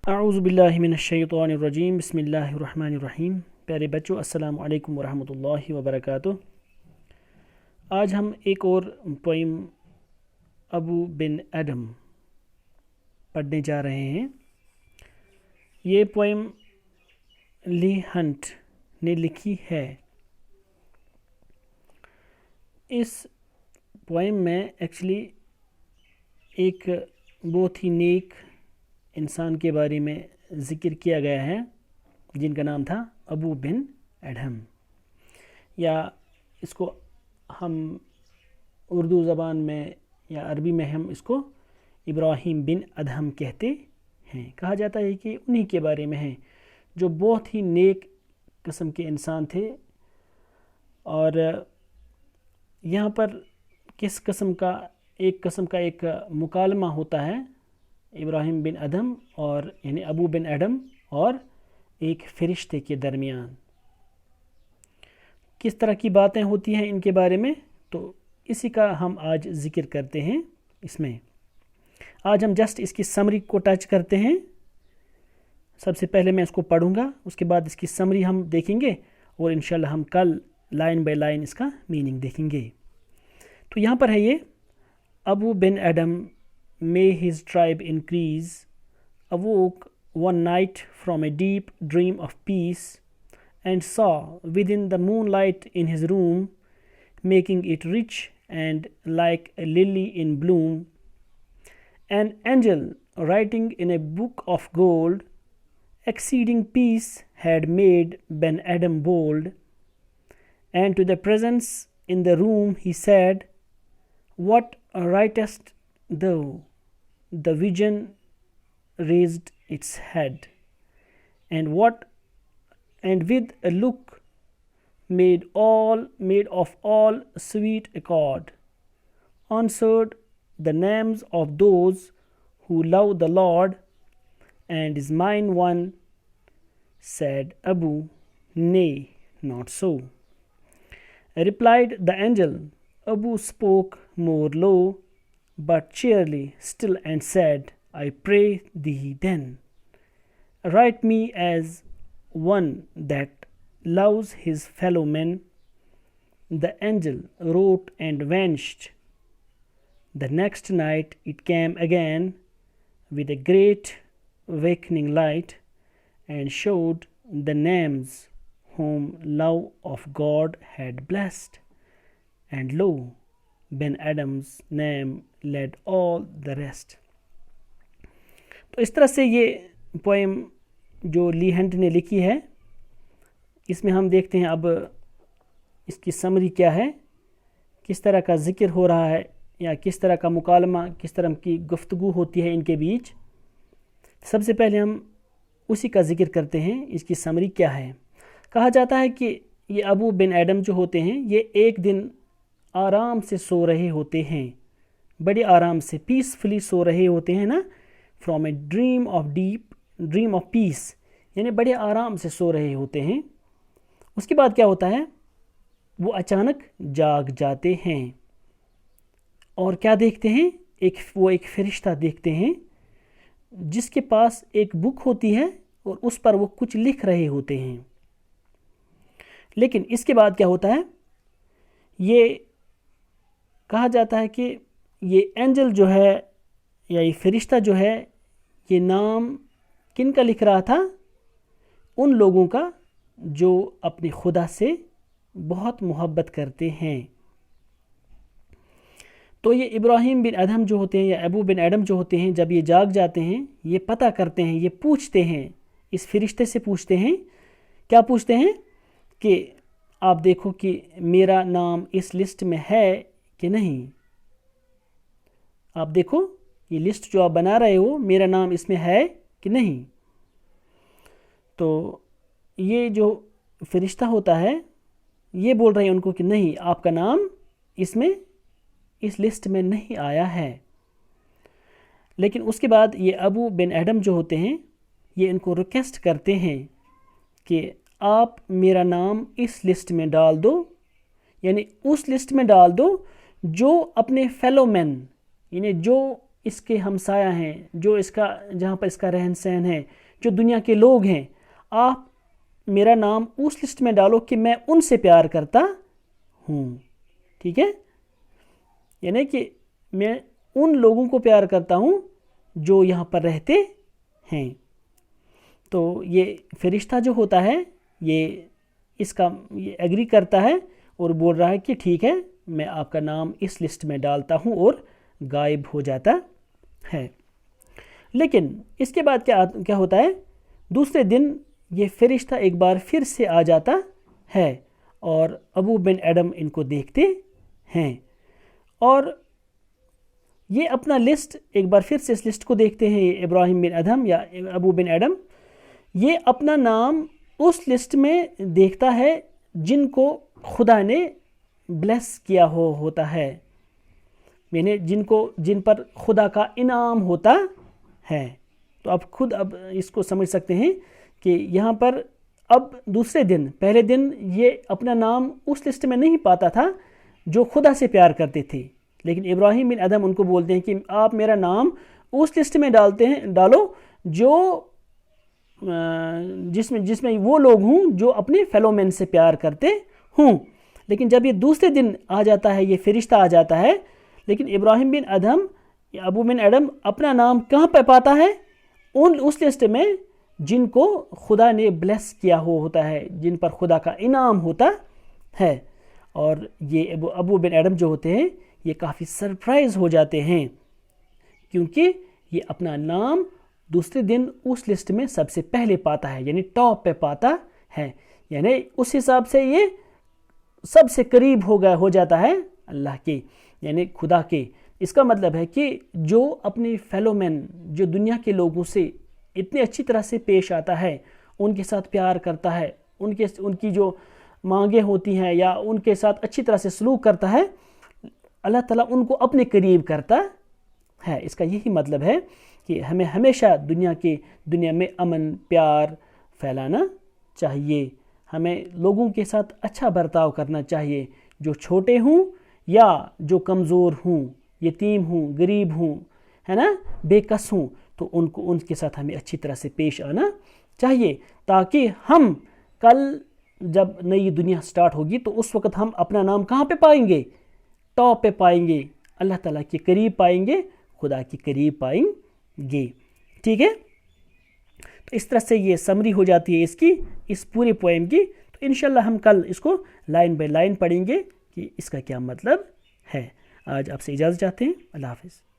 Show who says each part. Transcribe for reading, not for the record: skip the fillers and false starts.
Speaker 1: اعوذ باللہ من الشیطان الرجیم بسم اللہ الرحمن الرحیم۔ پیارے بچوں، السلام علیکم ورحمۃ اللہ وبرکاتہ۔ آج ہم ایک اور پوئم ابو بن ایڈم پڑھنے جا رہے ہیں۔ یہ پوئم لی ہنٹ نے لکھی ہے۔ اس پوئم میں ایکچولی ایک بہت ہی نیک انسان کے بارے میں ذکر کیا گیا ہے جن کا نام تھا ابو بن ایڈم، یا اس کو ہم اردو زبان میں یا عربی میں ہم اس کو ابراہیم بن ادہم کہتے ہیں۔ کہا جاتا ہے کہ انہی کے بارے میں ہیں جو بہت ہی نیک قسم کے انسان تھے۔ اور یہاں پر کس قسم کا ایک مکالمہ ہوتا ہے ابراہیم بن ادہم اور یعنی ابو بن ایڈم اور ایک فرشتے کے درمیان۔ کس طرح کی باتیں ہوتی ہیں ان کے بارے میں، تو اسی کا ہم آج ذکر کرتے ہیں۔ اس میں آج ہم جسٹ اس کی سمری کو ٹچ کرتے ہیں۔ سب سے پہلے میں اس کو پڑھوں گا، اس کے بعد اس کی سمری ہم دیکھیں گے اور انشاءاللہ ہم کل لائن بائی لائن اس کا میننگ دیکھیں گے۔ تو یہاں پر ہے یہ ابو بن Adam may his tribe increase, awoke one night from a deep dream of peace, and saw within the moonlight in his room, making it rich and like a lily in bloom, an angel writing in a book of gold. Exceeding peace had made Ben Adam bold, and to the presence in the room he said, "What writest thou?" The vision raised its head, and with a look made of all sweet accord, answered the names of those who love the Lord, and is mine one. Said Abu, "Nay, not so." Replied the angel. Abu spoke more low, but cheerily still, and said, "I pray thee then, write me as one that loves his fellow men." The angel wrote and vanished. The next night it came again with a great awakening light, and showed the names whom love of God had blessed. And lo, Ben Adam's name led all the rest. تو اس طرح سے یہ poem جو لی hint نے لکھی ہے، اس میں ہم دیکھتے ہیں اب اس کی سمری کیا ہے، کس طرح کا ذکر ہو رہا ہے یا کس طرح کا مکالمہ، کس طرح کی گفتگو ہوتی ہے ان کے بیچ۔ سب سے پہلے ہم اسی کا ذکر کرتے ہیں، اس کی سمری کیا ہے۔ کہا جاتا ہے کہ یہ ابو بن ایڈم جو ہوتے ہیں، یہ ایک دن آرام سے سو رہے ہوتے ہیں، بڑے آرام سے پیسفلی سو رہے ہوتے ہیں نا، from a dream of peace, یعنی بڑے آرام سے سو رہے ہوتے ہیں۔ اس کے بعد کیا ہوتا ہے، وہ اچانک جاگ جاتے ہیں اور کیا دیکھتے ہیں، وہ ایک فرشتہ دیکھتے ہیں جس کے پاس ایک بک ہوتی ہے اور اس پر وہ کچھ لکھ رہے ہوتے ہیں۔ لیکن اس کے بعد کیا ہوتا ہے، یہ کہا جاتا ہے کہ یہ اینجل جو ہے یا یہ فرشتہ جو ہے، یہ نام کن کا لکھ رہا تھا، ان لوگوں کا جو اپنے خدا سے بہت محبت کرتے ہیں۔ تو یہ ابراہیم بن ادہم جو ہوتے ہیں یا ابو بن ایڈم جو ہوتے ہیں، جب یہ جاگ جاتے ہیں، یہ پتہ کرتے ہیں، یہ پوچھتے ہیں، اس فرشتے سے پوچھتے ہیں، کیا پوچھتے ہیں کہ آپ دیکھو کہ میرا نام اس لسٹ میں ہے کہ نہیں، آپ دیکھو یہ لسٹ جو آپ بنا رہے ہو، میرا نام اس میں ہے کہ نہیں۔ تو یہ جو فرشتہ ہوتا ہے یہ بول رہے ہیں ان کو کہ نہیں، آپ کا نام اس لسٹ میں نہیں آیا ہے۔ لیکن اس کے بعد یہ ابو بن ایڈم جو ہوتے ہیں، یہ ان کو ریکویسٹ کرتے ہیں کہ آپ میرا نام اس لسٹ میں ڈال دو، یعنی اس لسٹ میں ڈال دو جو اپنے فیلو مین، یعنی جو اس کے ہمسایہ ہیں، جو اس کا جہاں پر اس کا رہن سہن ہے، جو دنیا کے لوگ ہیں، آپ میرا نام اس لسٹ میں ڈالو کہ میں ان سے پیار کرتا ہوں. ٹھیک ہے، یعنی کہ میں ان لوگوں کو پیار کرتا ہوں جو یہاں پر رہتے ہیں. تو یہ فرشتہ جو ہوتا ہے یہ اس کا یہ ایگری کرتا ہے اور بول رہا ہے کہ ٹھیک ہے، میں آپ کا نام اس لسٹ میں ڈالتا ہوں، اور غائب ہو جاتا ہے. لیکن اس کے بعد کیا ہوتا ہے؟ دوسرے دن یہ فرشتہ ایک بار پھر سے آ جاتا ہے اور ابو بن ایڈم ان کو دیکھتے ہیں، اور یہ اپنا لسٹ ایک بار پھر سے اس لسٹ کو دیکھتے ہیں. یہ ابراہیم بن ادہم یا ابو بن ایڈم یہ اپنا نام اس لسٹ میں دیکھتا ہے جن کو خدا نے بلیس کیا ہوتا ہے، یعنی جن پر خدا کا انعام ہوتا ہے. تو آپ خود اب اس کو سمجھ سکتے ہیں کہ یہاں پر اب دوسرے دن، پہلے دن یہ اپنا نام اس لسٹ میں نہیں پاتا تھا جو خدا سے پیار کرتے تھے، لیکن ابراہیم بن ادہم ان کو بولتے ہیں کہ آپ میرا نام اس لسٹ میں ڈالو جو جس میں وہ لوگ ہوں جو اپنے فیلو مین سے پیار کرتے ہوں. لیکن جب یہ دوسرے دن آ جاتا ہے، یہ فرشتہ آ جاتا ہے، لیکن ابراہیم بن ادہم یا ابو بن ایڈم اپنا نام کہاں پہ پاتا ہے؟ اس لسٹ میں جن کو خدا نے بلیس کیا ہوتا ہے، جن پر خدا کا انعام ہوتا ہے. اور یہ ابو بن ایڈم جو ہوتے ہیں یہ کافی سرپرائز ہو جاتے ہیں، کیونکہ یہ اپنا نام دوسرے دن اس لسٹ میں سب سے پہلے پاتا ہے، یعنی ٹاپ پہ پاتا ہے. یعنی اس حساب سے یہ سب سے قریب ہو جاتا ہے اللہ کے، یعنی خدا کے. اس کا مطلب ہے کہ جو اپنے فیلو مین، جو دنیا کے لوگوں سے اتنی اچھی طرح سے پیش آتا ہے، ان کے ساتھ پیار کرتا ہے، ان کی جو مانگیں ہوتی ہیں یا ان کے ساتھ اچھی طرح سے سلوک کرتا ہے، اللہ تعالیٰ ان کو اپنے قریب کرتا ہے. اس کا یہی مطلب ہے کہ ہمیں ہمیشہ دنیا میں امن پیار پھیلانا چاہیے. ہمیں لوگوں کے ساتھ اچھا برتاؤ کرنا چاہیے، جو چھوٹے ہوں یا جو کمزور ہوں، یتیم ہوں، غریب ہوں، ہے نا، بے کس ہوں، تو ان کے ساتھ ہمیں اچھی طرح سے پیش آنا چاہیے، تاکہ ہم کل جب نئی دنیا سٹارٹ ہوگی تو اس وقت ہم اپنا نام کہاں پہ پائیں گے؟ ٹاپ پہ پائیں گے، اللہ تعالیٰ کے قریب پائیں گے، خدا کے قریب پائیں گے. ٹھیک ہے، تو اس طرح سے یہ سمری ہو جاتی ہے اس پورے پوئم کی. تو انشاءاللہ ہم کل اس کو لائن بائی لائن پڑھیں گے کہ اس کا کیا مطلب ہے. آج آپ سے اجازت چاہتے ہیں. اللہ حافظ.